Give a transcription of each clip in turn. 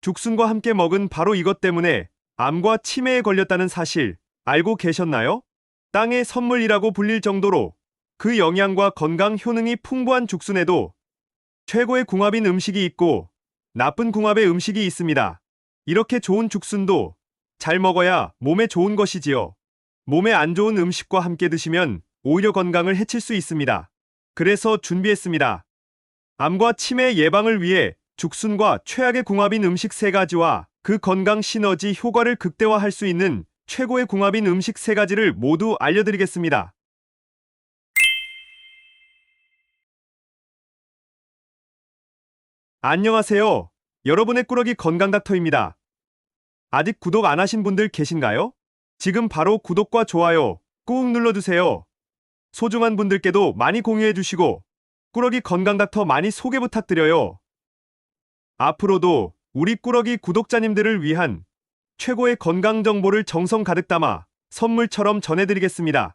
죽순과 함께 먹은 바로 이것 때문에 암과 치매에 걸렸다는 사실 알고 계셨나요? 땅의 선물이라고 불릴 정도로 그 영양과 건강 효능이 풍부한 죽순에도 최고의 궁합인 음식이 있고 나쁜 궁합의 음식이 있습니다. 이렇게 좋은 죽순도 잘 먹어야 몸에 좋은 것이지요. 몸에 안 좋은 음식과 함께 드시면 오히려 건강을 해칠 수 있습니다. 그래서 준비했습니다. 암과 치매 예방을 위해 죽순과 최악의 궁합인 음식 3가지와 그 건강 시너지 효과를 극대화할 수 있는 최고의 궁합인 음식 3가지를 모두 알려드리겠습니다. 안녕하세요. 여러분의 꾸러기 건강닥터입니다. 아직 구독 안 하신 분들 계신가요? 지금 바로 구독과 좋아요 꾹 눌러주세요. 소중한 분들께도 많이 공유해주시고 꾸러기 건강닥터 많이 소개 부탁드려요. 앞으로도 우리 꾸러기 구독자님들을 위한 최고의 건강 정보를 정성 가득 담아 선물처럼 전해드리겠습니다.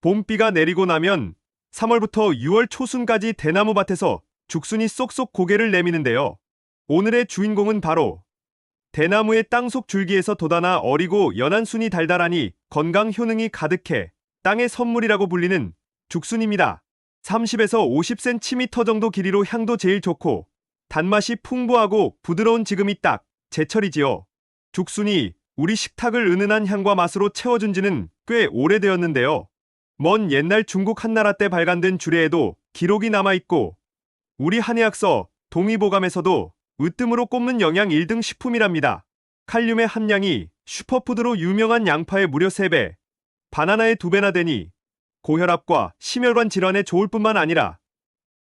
봄비가 내리고 나면 3월부터 6월 초순까지 대나무 밭에서 죽순이 쏙쏙 고개를 내미는데요. 오늘의 주인공은 바로 대나무의 땅속 줄기에서 돋아나 어리고 연한 순이 달달하니 건강 효능이 가득해 땅의 선물이라고 불리는 죽순입니다. 30에서 50cm 정도 길이로 향도 제일 좋고 단맛이 풍부하고 부드러운 지금이 딱 제철이지요. 죽순이 우리 식탁을 은은한 향과 맛으로 채워준 지는 꽤 오래되었는데요. 먼 옛날 중국 한나라 때 발간된 주례에도 기록이 남아있고 우리 한의학서 동의보감에서도 으뜸으로 꼽는 영양 1등 식품이랍니다. 칼륨의 함량이 슈퍼푸드로 유명한 양파의 무려 3배, 바나나의 2배나 되니 고혈압과 심혈관 질환에 좋을 뿐만 아니라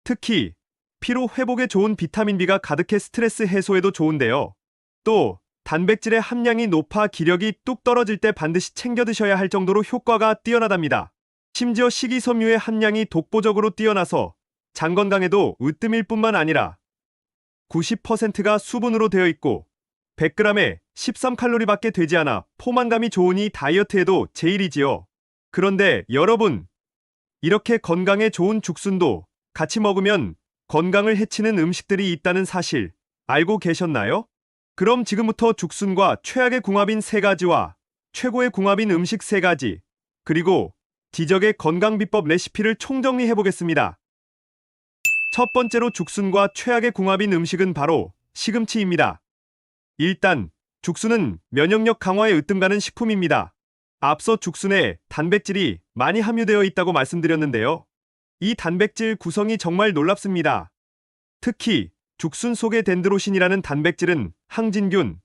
특히 피로 회복에 좋은 비타민 B가 가득해 스트레스 해소에도 좋은데요. 또 단백질의 함량이 높아 기력이 뚝 떨어질 때 반드시 챙겨 드셔야 할 정도로 효과가 뛰어나답니다. 심지어 식이섬유의 함량이 독보적으로 뛰어나서 장 건강에도 으뜸일 뿐만 아니라 90%가 수분으로 되어 있고 100g에 13칼로리밖에 되지 않아 포만감이 좋으니 다이어트에도 제일이지요. 그런데 여러분, 이렇게 건강에 좋은 죽순도 같이 먹으면 건강을 해치는 음식들이 있다는 사실 알고 계셨나요? 그럼 지금부터 죽순과 최악의 궁합인 3가지와 최고의 궁합인 음식 3가지, 그리고 기적의 건강 비법 레시피를 총정리해 보겠습니다. 첫 번째로 죽순과 최악의 궁합인 음식은 바로 시금치입니다. 일단 죽순은 면역력 강화에 으뜸가는 식품입니다. 앞서 죽순에 단백질이 많이 함유되어 있다고 말씀드렸는데요. 이 단백질 구성이 정말 놀랍습니다. 특히 죽순 속의 덴드로신이라는 단백질은 항진균,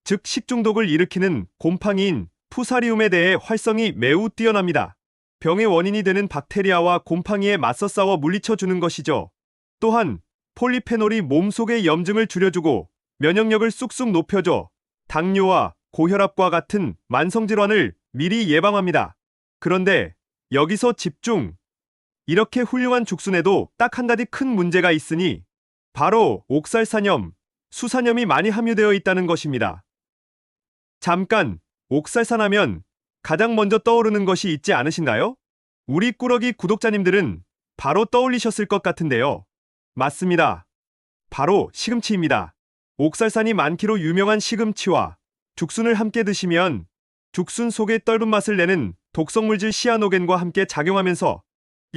즉 식중독을 일으키는 곰팡이인 푸사리움에 대해 활성이 매우 뛰어납니다. 병의 원인이 되는 박테리아와 곰팡이에 맞서 싸워 물리쳐주는 것이죠. 또한 폴리페놀이 몸속의 염증을 줄여주고 면역력을 쑥쑥 높여줘 당뇨와 고혈압과 같은 만성질환을 미리 예방합니다. 그런데 여기서 집중! 이렇게 훌륭한 죽순에도 딱 한 가지 큰 문제가 있으니 바로 옥살산염, 수산염이 많이 함유되어 있다는 것입니다. 잠깐, 옥살산 하면 가장 먼저 떠오르는 것이 있지 않으신가요? 우리 꾸러기 구독자님들은 바로 떠올리셨을 것 같은데요. 맞습니다. 바로 시금치입니다. 옥살산이 많기로 유명한 시금치와 죽순을 함께 드시면 죽순 속의 떫은 맛을 내는 독성물질 시아노겐과 함께 작용하면서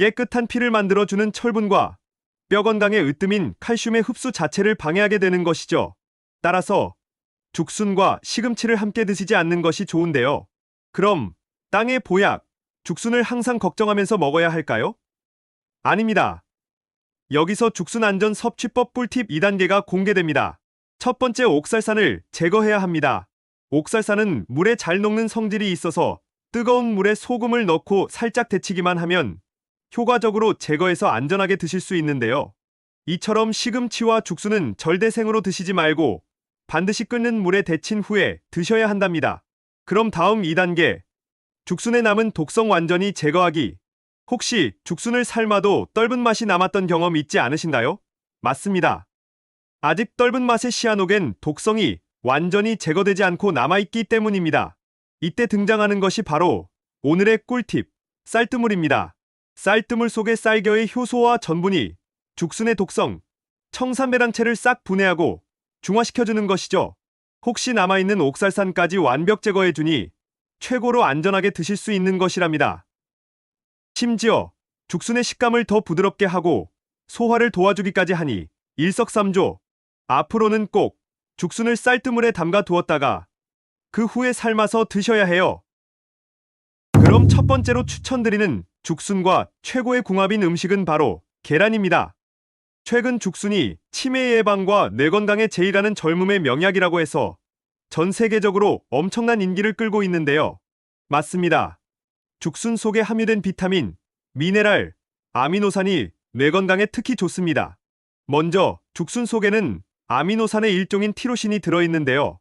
깨끗한 피를 만들어주는 철분과 뼈 건강에 으뜸인 칼슘의 흡수 자체를 방해하게 되는 것이죠. 따라서 죽순과 시금치를 함께 드시지 않는 것이 좋은데요. 그럼 땅의 보약, 죽순을 항상 걱정하면서 먹어야 할까요? 아닙니다. 여기서 죽순 안전 섭취법 꿀팁 2단계가 공개됩니다. 첫 번째, 옥살산을 제거해야 합니다. 옥살산은 물에 잘 녹는 성질이 있어서 뜨거운 물에 소금을 넣고 살짝 데치기만 하면 효과적으로 제거해서 안전하게 드실 수 있는데요. 이처럼 시금치와 죽순은 절대생으로 드시지 말고 반드시 끓는 물에 데친 후에 드셔야 한답니다. 그럼 다음 2단계, 죽순에 남은 독성 완전히 제거하기. 혹시 죽순을 삶아도 떫은 맛이 남았던 경험 있지 않으신가요? 맞습니다. 아직 떫은 맛의 시아노겐 독성이 완전히 제거되지 않고 남아있기 때문입니다. 이때 등장하는 것이 바로 오늘의 꿀팁, 쌀뜨물입니다. 쌀뜨물 속의 쌀겨의 효소와 전분이 죽순의 독성, 청산배랑채를 싹 분해하고 중화시켜주는 것이죠. 혹시 남아있는 옥살산까지 완벽 제거해주니 최고로 안전하게 드실 수 있는 것이랍니다. 심지어 죽순의 식감을 더 부드럽게 하고 소화를 도와주기까지 하니 일석삼조. 앞으로는 꼭 죽순을 쌀뜨물에 담가 두었다가 그 후에 삶아서 드셔야 해요. 그럼 첫 번째로 추천드리는 죽순과 최고의 궁합인 음식은 바로 계란입니다. 최근 죽순이 치매 예방과 뇌 건강에 제일하는 젊음의 명약이라고 해서 전 세계적으로 엄청난 인기를 끌고 있는데요. 맞습니다. 죽순 속에 함유된 비타민, 미네랄, 아미노산이 뇌 건강에 특히 좋습니다. 먼저 죽순 속에는 아미노산의 일종인 티로신이 들어있는데요.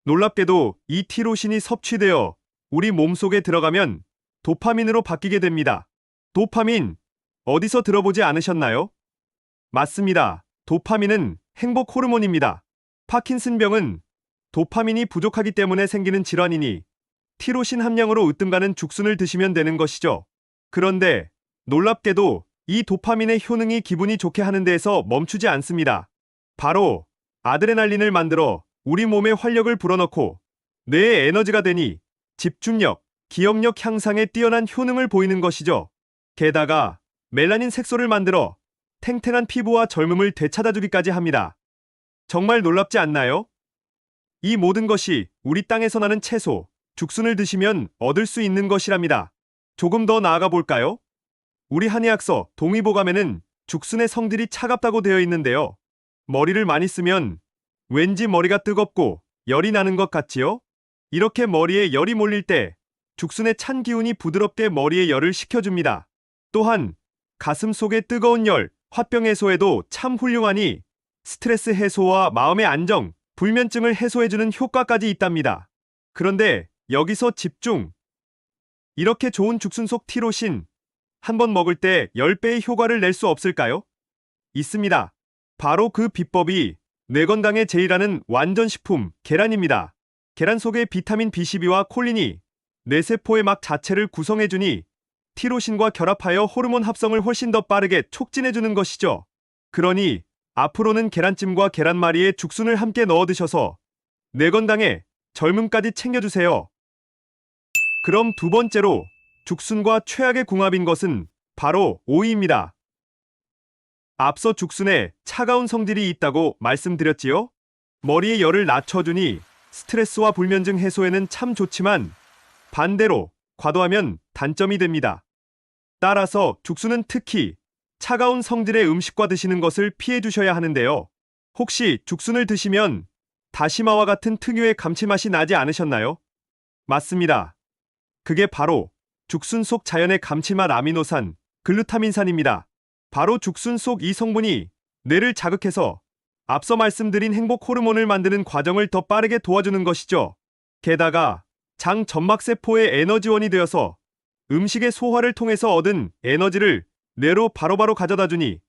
놀랍게도 이 티로신이 섭취되어 우리 몸속에 들어가면 도파민으로 바뀌게 됩니다. 도파민, 어디서 들어보지 않으셨나요? 맞습니다. 도파민은 행복 호르몬입니다. 파킨슨병은 도파민이 부족하기 때문에 생기는 질환이니 티로신 함량으로 으뜸가는 죽순을 드시면 되는 것이죠. 그런데 놀랍게도 이 도파민의 효능이 기분이 좋게 하는 데에서 멈추지 않습니다. 바로 아드레날린을 만들어 우리 몸에 활력을 불어넣고 뇌에 에너지가 되니 집중력, 기억력 향상에 뛰어난 효능을 보이는 것이죠. 게다가 멜라닌 색소를 만들어 탱탱한 피부와 젊음을 되찾아주기까지 합니다. 정말 놀랍지 않나요? 이 모든 것이 우리 땅에서 나는 채소, 죽순을 드시면 얻을 수 있는 것이랍니다. 조금 더 나아가 볼까요? 우리 한의학서 동의보감에는 죽순의 성질이 차갑다고 되어 있는데요. 머리를 많이 쓰면 왠지 머리가 뜨겁고 열이 나는 것 같지요? 이렇게 머리에 열이 몰릴 때 죽순의 찬 기운이 부드럽게 머리에 열을 식혀줍니다. 또한 가슴 속의 뜨거운 열, 화병 해소에도 참 훌륭하니 스트레스 해소와 마음의 안정, 불면증을 해소해주는 효과까지 있답니다. 그런데 여기서 집중! 이렇게 좋은 죽순 속 티로신, 한번 먹을 때 10배의 효과를 낼 수 없을까요? 있습니다. 바로 그 비법이 뇌 건강에 제일하는 완전식품, 계란입니다. 계란 속의 비타민 B12와 콜린이 뇌세포의 막 자체를 구성해주니 티로신과 결합하여 호르몬 합성을 훨씬 더 빠르게 촉진해주는 것이죠. 그러니 앞으로는 계란찜과 계란말이에 죽순을 함께 넣어 드셔서 뇌 건강에 젊음까지 챙겨주세요. 그럼 두 번째로 죽순과 최악의 궁합인 것은 바로 오이입니다. 앞서 죽순에 차가운 성질이 있다고 말씀드렸지요? 머리의 열을 낮춰주니 스트레스와 불면증 해소에는 참 좋지만 반대로 과도하면 단점이 됩니다. 따라서 죽순은 특히 차가운 성질의 음식과 드시는 것을 피해 주셔야 하는데요. 혹시 죽순을 드시면 다시마와 같은 특유의 감칠맛이 나지 않으셨나요? 맞습니다. 그게 바로 죽순 속 자연의 감칠맛 아미노산, 글루타민산입니다. 바로 죽순 속 이 성분이 뇌를 자극해서 앞서 말씀드린 행복 호르몬을 만드는 과정을 더 빠르게 도와주는 것이죠. 게다가 장 점막세포의 에너지원이 되어서 음식의 소화를 통해서 얻은 에너지를 뇌로 바로바로 가져다주니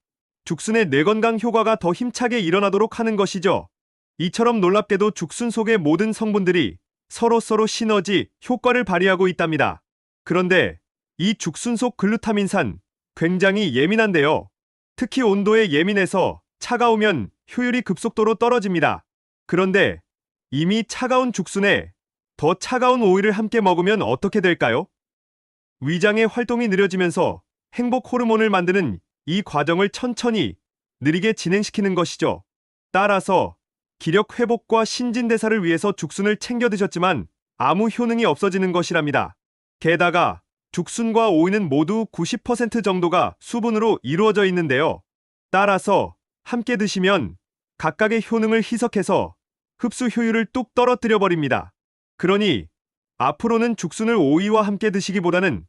죽순의 뇌건강 효과가 더 힘차게 일어나도록 하는 것이죠. 이처럼 놀랍게도 죽순 속의 모든 성분들이 서로 시너지 효과를 발휘하고 있답니다. 그런데 이 죽순 속 글루타민산 굉장히 예민한데요. 특히 온도에 예민해서 차가우면 효율이 급속도로 떨어집니다. 그런데 이미 차가운 죽순에 더 차가운 오이를 함께 먹으면 어떻게 될까요? 위장의 활동이 느려지면서 행복 호르몬을 만드는 이 과정을 천천히 느리게 진행시키는 것이죠. 따라서 기력 회복과 신진대사를 위해서 죽순을 챙겨 드셨지만 아무 효능이 없어지는 것이랍니다. 게다가 죽순과 오이는 모두 90% 정도가 수분으로 이루어져 있는데요. 따라서 함께 드시면 각각의 효능을 희석해서 흡수 효율을 뚝 떨어뜨려 버립니다. 그러니 앞으로는 죽순을 오이와 함께 드시기보다는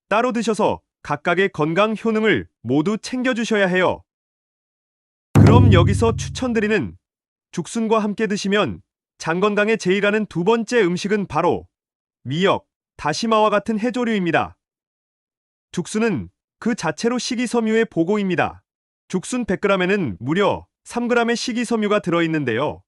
따로 드셔서 각각의 건강 효능을 모두 챙겨주셔야 해요. 그럼 여기서 추천드리는 죽순과 함께 드시면 장 건강에 제일하는 두 번째 음식은 바로 미역, 다시마와 같은 해조류입니다. 죽순은 그 자체로 식이섬유의 보고입니다. 죽순 100g에는 무려 3g의 식이섬유가 들어있는데요.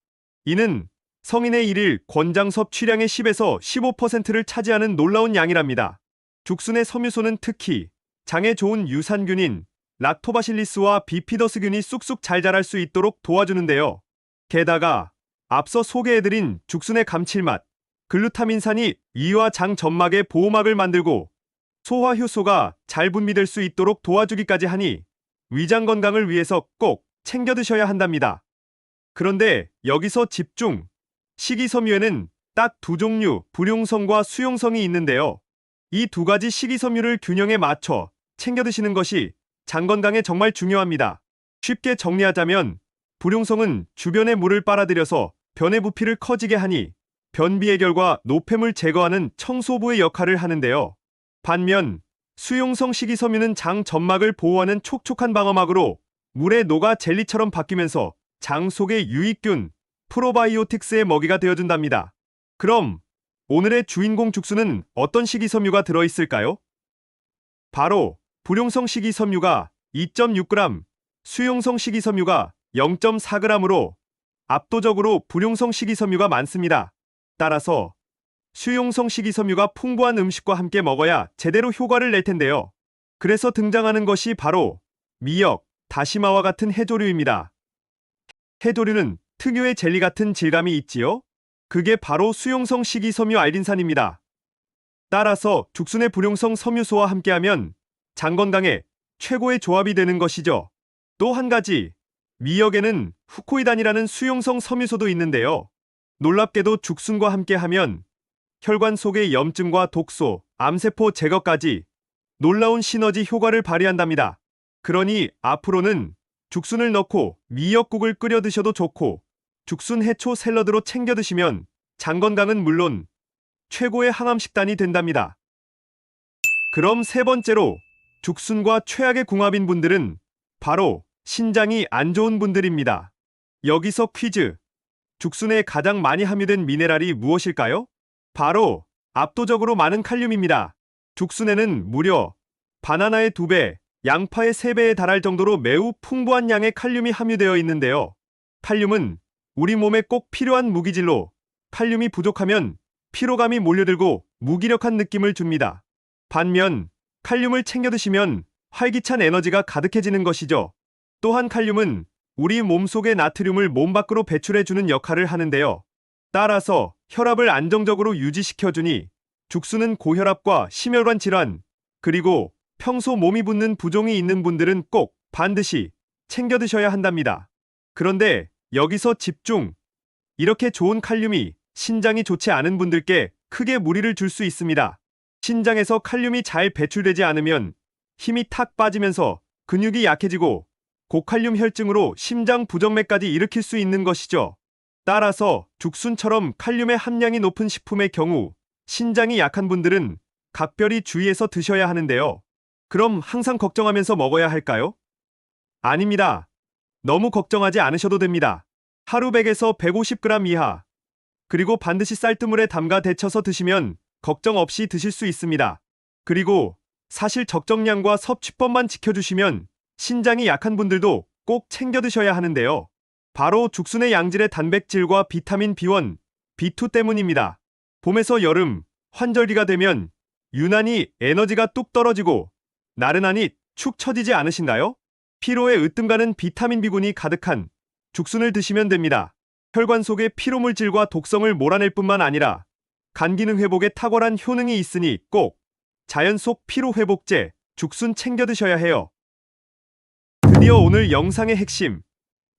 이는 성인의 일일 권장 섭취량의 10에서 15%를 차지하는 놀라운 양이랍니다. 죽순의 섬유소는 특히 장에 좋은 유산균인 락토바실리스와 비피더스균이 쑥쑥 잘 자랄 수 있도록 도와주는데요. 게다가 앞서 소개해드린 죽순의 감칠맛, 글루타민산이 위와 장 점막의 보호막을 만들고 소화 효소가 잘 분비될 수 있도록 도와주기까지 하니 위장 건강을 위해서 꼭 챙겨 드셔야 한답니다. 그런데 여기서 집중! 식이섬유에는 딱 두 종류, 불용성과 수용성이 있는데요. 이 두 가지 식이섬유를 균형에 맞춰 챙겨 드시는 것이 장 건강에 정말 중요합니다. 쉽게 정리하자면 불용성은 주변에 물을 빨아들여서 변의 부피를 커지게 하니 변비 해결과 노폐물 제거하는 청소부의 역할을 하는데요. 반면 수용성 식이섬유는 장 점막을 보호하는 촉촉한 방어막으로 물에 녹아 젤리처럼 바뀌면서 장 속의 유익균, 프로바이오틱스의 먹이가 되어준답니다. 그럼 오늘의 주인공 죽순은 어떤 식이섬유가 들어있을까요? 바로 불용성 식이섬유가 2.6g, 수용성 식이섬유가 0.4g으로 압도적으로 불용성 식이섬유가 많습니다. 따라서 수용성 식이섬유가 풍부한 음식과 함께 먹어야 제대로 효과를 낼 텐데요. 그래서 등장하는 것이 바로 미역, 다시마와 같은 해조류입니다. 해조류는 특유의 젤리 같은 질감이 있지요? 그게 바로 수용성 식이섬유 알딘산입니다. 따라서 죽순의 불용성 섬유소와 함께하면 장 건강에 최고의 조합이 되는 것이죠. 또 한 가지, 미역에는 후코이단이라는 수용성 섬유소도 있는데요. 놀랍게도 죽순과 함께하면 혈관 속의 염증과 독소, 암세포 제거까지 놀라운 시너지 효과를 발휘한답니다. 그러니 앞으로는 죽순을 넣고 미역국을 끓여 드셔도 좋고 죽순 해초 샐러드로 챙겨 드시면 장 건강은 물론 최고의 항암 식단이 된답니다. 그럼 세 번째로 죽순과 최악의 궁합인 분들은 바로 신장이 안 좋은 분들입니다. 여기서 퀴즈. 죽순에 가장 많이 함유된 미네랄이 무엇일까요? 바로 압도적으로 많은 칼륨입니다. 죽순에는 무려 바나나의 2배, 양파의 3배에 달할 정도로 매우 풍부한 양의 칼륨이 함유되어 있는데요. 칼륨은 우리 몸에 꼭 필요한 무기질로 칼륨이 부족하면 피로감이 몰려들고 무기력한 느낌을 줍니다. 반면 칼륨을 챙겨 드시면 활기찬 에너지가 가득해지는 것이죠. 또한 칼륨은 우리 몸속의 나트륨을 몸 밖으로 배출해주는 역할을 하는데요. 따라서 혈압을 안정적으로 유지시켜주니 죽순은 고혈압과 심혈관 질환, 그리고 평소 몸이 붓는 부종이 있는 분들은 꼭 반드시 챙겨 드셔야 한답니다. 그런데 여기서 집중! 이렇게 좋은 칼륨이 신장이 좋지 않은 분들께 크게 무리를 줄 수 있습니다. 신장에서 칼륨이 잘 배출되지 않으면 힘이 탁 빠지면서 근육이 약해지고 고칼륨 혈증으로 심장 부정맥까지 일으킬 수 있는 것이죠. 따라서 죽순처럼 칼륨의 함량이 높은 식품의 경우 신장이 약한 분들은 각별히 주의해서 드셔야 하는데요. 그럼 항상 걱정하면서 먹어야 할까요? 아닙니다. 너무 걱정하지 않으셔도 됩니다. 하루 100에서 150g 이하, 그리고 반드시 쌀뜨물에 담가 데쳐서 드시면 걱정 없이 드실 수 있습니다. 그리고 사실 적정량과 섭취법만 지켜주시면 신장이 약한 분들도 꼭 챙겨 드셔야 하는데요. 바로 죽순의 양질의 단백질과 비타민 B1, B2 때문입니다. 봄에서 여름, 환절기가 되면 유난히 에너지가 뚝 떨어지고 나른하니 축 처지지 않으신가요? 피로에 으뜸 가는 비타민 B군이 가득한 죽순을 드시면 됩니다. 혈관 속의 피로물질과 독성을 몰아낼 뿐만 아니라 간 기능 회복에 탁월한 효능이 있으니 꼭 자연 속 피로 회복제 죽순 챙겨 드셔야 해요. 드디어 오늘 영상의 핵심,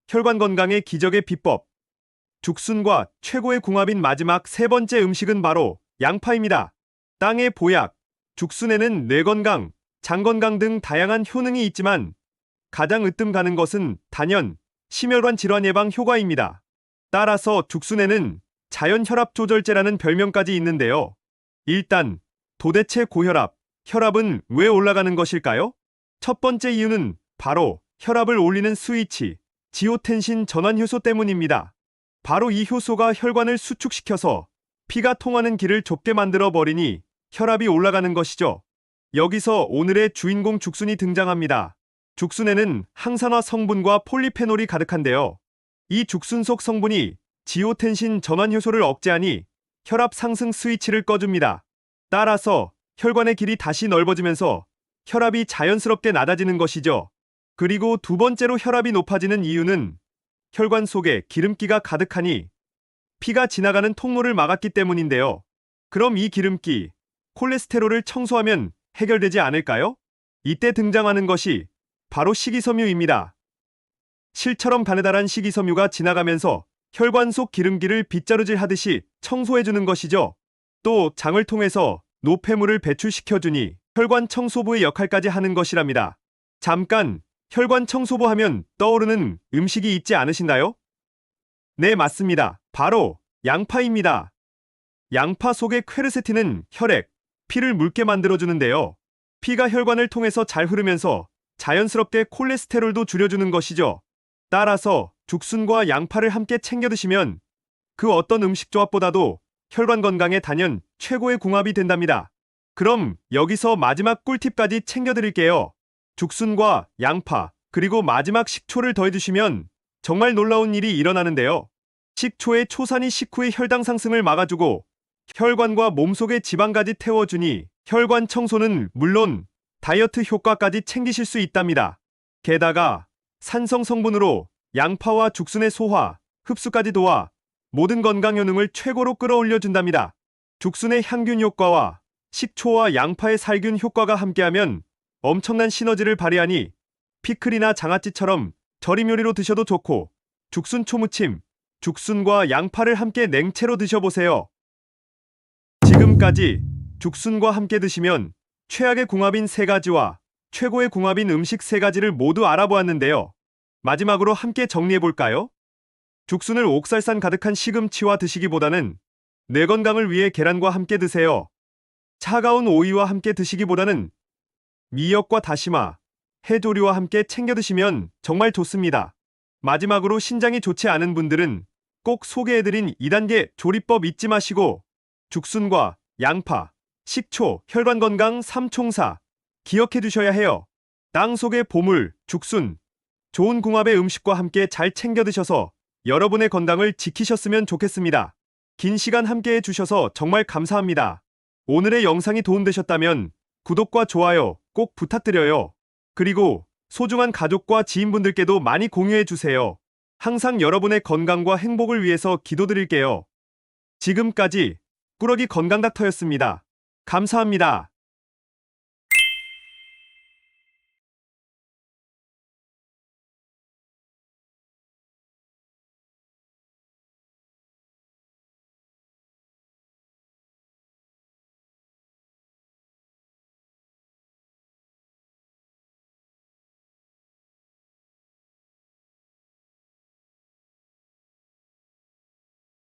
혈관 건강의 기적의 비법, 죽순과 최고의 궁합인 마지막 세 번째 음식은 바로 양파입니다. 땅의 보약, 죽순에는 뇌 건강, 장 건강 등 다양한 효능이 있지만 가장 으뜸 가는 것은 단연 심혈관 질환 예방 효과입니다. 따라서 죽순에는 자연 혈압 조절제라는 별명까지 있는데요. 일단 도대체 고혈압, 혈압은 왜 올라가는 것일까요? 첫 번째 이유는 바로 혈압을 올리는 스위치, 지오텐신 전환 효소 때문입니다. 바로 이 효소가 혈관을 수축시켜서 피가 통하는 길을 좁게 만들어 버리니 혈압이 올라가는 것이죠. 여기서 오늘의 주인공 죽순이 등장합니다. 죽순에는 항산화 성분과 폴리페놀이 가득한데요. 이 죽순 속 성분이 지오텐신 전환 효소를 억제하니 혈압 상승 스위치를 꺼줍니다. 따라서 혈관의 길이 다시 넓어지면서 혈압이 자연스럽게 낮아지는 것이죠. 그리고 두 번째로 혈압이 높아지는 이유는 혈관 속에 기름기가 가득하니 피가 지나가는 통로를 막았기 때문인데요. 그럼 이 기름기, 콜레스테롤을 청소하면 해결되지 않을까요? 이때 등장하는 것이 바로 식이섬유입니다. 실처럼 가느다란 식이섬유가 지나가면서 혈관 속 기름기를 빗자루질 하듯이 청소해주는 것이죠. 또 장을 통해서 노폐물을 배출시켜주니 혈관 청소부의 역할까지 하는 것이랍니다. 잠깐, 혈관 청소부 하면 떠오르는 음식이 있지 않으신가요? 네, 맞습니다. 바로 양파입니다. 양파 속의 퀘르세틴은 혈액, 피를 묽게 만들어주는데요. 피가 혈관을 통해서 잘 흐르면서 자연스럽게 콜레스테롤도 줄여주는 것이죠. 따라서 죽순과 양파를 함께 챙겨 드시면 그 어떤 음식 조합보다도 혈관 건강에 단연 최고의 궁합이 된답니다. 그럼 여기서 마지막 꿀팁까지 챙겨 드릴게요. 죽순과 양파, 그리고 마지막 식초를 더해주시면 정말 놀라운 일이 일어나는데요. 식초의 초산이 식후의 혈당 상승을 막아주고 혈관과 몸속의 지방까지 태워주니 혈관 청소는 물론 다이어트 효과까지 챙기실 수 있답니다. 게다가 산성 성분으로 양파와 죽순의 소화, 흡수까지 도와 모든 건강 효능을 최고로 끌어올려준답니다. 죽순의 향균 효과와 식초와 양파의 살균 효과가 함께하면 엄청난 시너지를 발휘하니 피클이나 장아찌처럼 절임 요리로 드셔도 좋고 죽순 초무침, 죽순과 양파를 함께 냉채로 드셔보세요. 지금까지 죽순과 함께 드시면 최악의 궁합인 3가지와 최고의 궁합인 음식 3가지를 모두 알아보았는데요. 마지막으로 함께 정리해볼까요? 죽순을 옥살산 가득한 시금치와 드시기보다는 뇌 건강을 위해 계란과 함께 드세요. 차가운 오이와 함께 드시기보다는 미역과 다시마, 해조류와 함께 챙겨 드시면 정말 좋습니다. 마지막으로 신장이 좋지 않은 분들은 꼭 소개해드린 2단계 조리법 잊지 마시고 죽순과 양파, 식초, 혈관 건강 3총사 기억해 두셔야 해요. 땅 속의 보물, 죽순. 좋은 궁합의 음식과 함께 잘 챙겨 드셔서 여러분의 건강을 지키셨으면 좋겠습니다. 긴 시간 함께 해주셔서 정말 감사합니다. 오늘의 영상이 도움되셨다면 구독과 좋아요 꼭 부탁드려요. 그리고 소중한 가족과 지인분들께도 많이 공유해주세요. 항상 여러분의 건강과 행복을 위해서 기도드릴게요. 지금까지 꾸러기 건강닥터였습니다. 감사합니다.